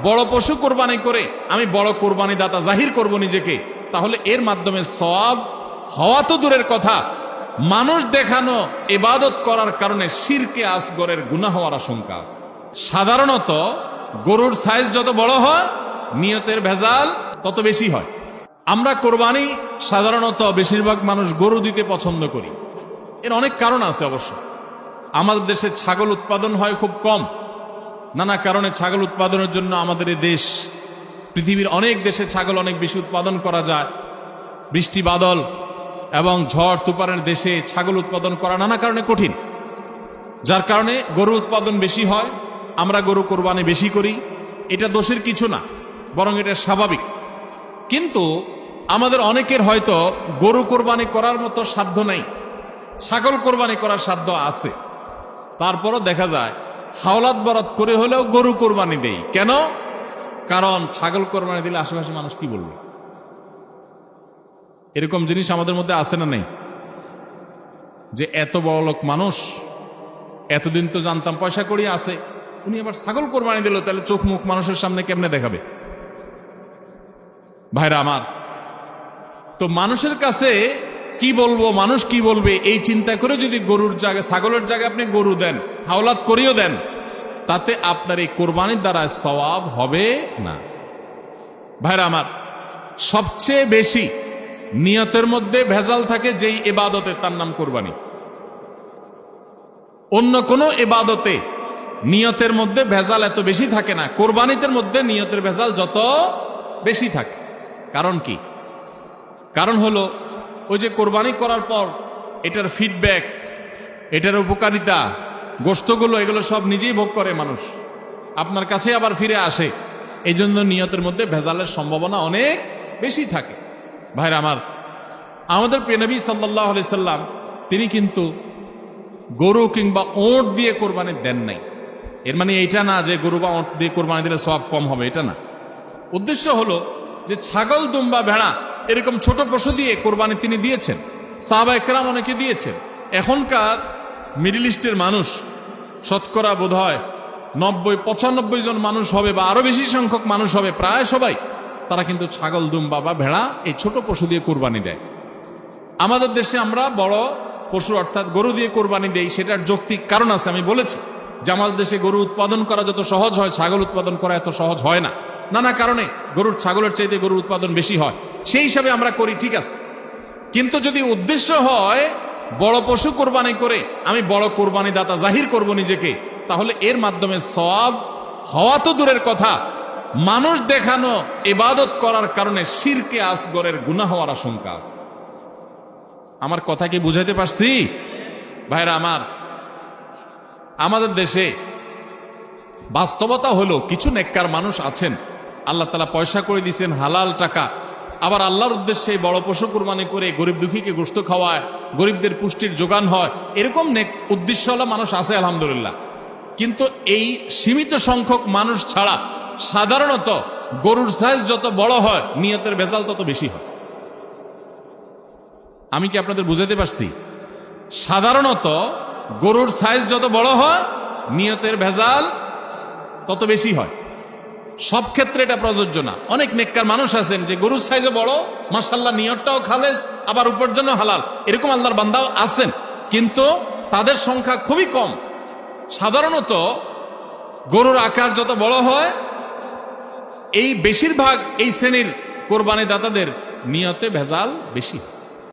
বড় পশু কোরবানি করে আমি বড় কোরবানি দাতা জাহির করব নিজেকে, তাহলে এর মাধ্যমে সওয়াব হওয়া তো দূরের কথা, মানুষ দেখানো ইবাদত করার কারণে শিরকে আসগরের গুনাহ হওয়ার আশঙ্কা আছে। সাধারণত গরুর সাইজ যত বড় হয় নিয়তের ভেজাল তত বেশি হয়। আমরা কোরবানি সাধারণত বেশিরভাগ মানুষ গরু দিতে পছন্দ করি। এর অনেক কারণ আছে অবশ্য। আমাদের দেশে ছাগল উৎপাদন হয় খুব কম, নানা কারণে ছাগল উৎপাদনের জন্য আমাদের এই দেশ, পৃথিবীর অনেক দেশে ছাগল অনেক বেশি উৎপাদন করা যায়। বৃষ্টি বাদল এবং ঝড় তুফানের দেশে ছাগল উৎপাদন করা নানা কারণে কঠিন, যার কারণে গরু উৎপাদন বেশি হয়, আমরা গরু কোরবানি বেশি করি। এটা দোষের কিছু না, বরং এটা স্বাভাবিক। কিন্তু আমাদের অনেকের হয়তো গরু কোরবানি করার মতো সাধ্য নেই, ছাগল কোরবানি করার সাধ্য আছে। তারপরও দেখা যায় হাওলাত বরাত করে হলেও গরু কোরবানি দেই। কেন? কারণ ছাগল কোরবানি দিলে আশেপাশে মানুষ কি বলবে। এরকম জিনিস আমাদের মধ্যে আছে না নেই? যে এত বড় লোক মানুষ, এতদিন তো জানতাম পয়সা করি আছে, উনি আবার ছাগল কোরবানি দিল, তাহলে চোখ মুখ মানুষের সামনে কেমনে দেখাবে? ভাইরা আমার, তো মানুষের কাছে কি বলবো, মানুষ কি বলবে, এই চিন্তা করে যদি গরুর জায়গায় ছাগলের জায়গায় আপনি গরু দেন, হাওলাত করিও দেন, তাতে আপনার এই কোরবানির দ্বারা সওয়াব হবে না। ভাইরা আমার, সবচেয়ে বেশি নিয়তের মধ্যে ভেজাল থাকে যেই ইবাদতে, তার নাম কোরবানি। অন্য কোনো ইবাদতে নিয়তের মধ্যে ভেজাল এত বেশি থাকে না, কোরবানিতের মধ্যে নিয়তের ভেজাল যত বেশি থাকে। কারণ কি? কারণ হলো ওই যে কোরবানি করার পর এটার ফিডব্যাক, এটার উপকারিতা, গোশতগুলো, এগুলো সব নিজেই ভোগ করে মানুষ, আপনার কাছে আবার ফিরে আসে। এই জন্য নিয়তের মধ্যে ভেজালের সম্ভাবনা অনেক বেশি থাকে। ভাইরা আমার, আমাদের প্রিয় নবী সাল্লাল্লাহু আলাইহি সাল্লাম তিনি কিন্তু গরু কিংবা ওঁট দিয়ে কোরবানি দেন নাই। এর মানে এইটা না যে গরু বা ওঁট দিয়ে কোরবানি দিলে সওয়াব কম হবে, এটা না। উদ্দেশ্য হলো যে ছাগল, দুম্বা, ভেড়া এরকম ছোট পশু দিয়ে কোরবানি তিনি দিয়েছেন, সাহাবা একরাম অনেকে দিয়েছেন। এখনকার মিডল ইস্টের মানুষ শতকরা বোধ হয় 90-95 জন মানুষ হবে, বা আরো বেশি সংখ্যক মানুষ হবে, প্রায় সবাই, তারা কিন্তু ছাগল, দুম্বা বা ভেড়া এই ছোট পশু দিয়ে কোরবানি দেয়। আমাদের দেশে আমরা বড় পশু অর্থাৎ গরু দিয়ে কোরবানি দেই। সেটার যৌক্তিক কারণ আছে, আমি বলেছি যে আমাদের দেশে গরু উৎপাদন করা যত সহজ হয়, ছাগল উৎপাদন করা এত সহজ হয় না। নানা কারণে গরুর, ছাগলের চাইতে গরুর উৎপাদন বেশি হয়, সেই হিসাবে আমরা করি, ঠিক আছে। কিন্তু যদি উদ্দেশ্য হয় বড় পশু কোরবানি করে আমি বড় কোরবানি দাতা জাহির করব নিজেকে, তাহলে এর মাধ্যমে সওয়াব হওয়া তো দূরের কথা, মানুষ দেখানো ইবাদত করার কারণে শিরকে আসগরের গুনাহ হওয়ার আশঙ্কা আছে। আমার কথা কি বুঝাইতে পারছি? ভাইরা আমার, আমাদের দেশে বাস্তবতা হলো কিছু নেককার মানুষ আছেন, আল্লাহ তাআলা পয়সা করে দিয়েছেন, হালাল টাকা, আবার আল্লাহর উদ্দেশ্যে বড় পশু কুরবানি করে গরিব দুঃখীকে গোশত খাওয়ায়, গরিবদের পুষ্টির যোগান হয়, এরকম নেক উদ্দেশ্যওয়ালা মানুষ আছে আলহামদুলিল্লাহ। কিন্তু এই সীমিত সংখ্যক মানুষ ছাড়া সাধারণত গরুর সাইজ যত বড় হয় নিয়তের ভেজাল তত বেশি হয়। আমি কি আপনাদের বুঝাতে পারছি? সাধারণত গরুর সাইজ যত বড় হয় নিয়তের ভেজাল তত বেশি হয়। সব ক্ষেত্রে এটা প্রযোজ্য না। অনেক নেককার মানুষ আছেন যে গরুর সাইজে বড়, মাশাআল্লাহ নিয়তটাও খালেস, আবার উপার্জনও হালাল, এরকম আল্লাহর বান্দাও আছেন, কিন্তু তাদের সংখ্যা খুবই কম। সাধারণত গরুর আকার যত বড় হয়, এই বেশিরভাগ এই শ্রেণীর কোরবানি দাতাদের নিয়তে ভেজাল বেশি।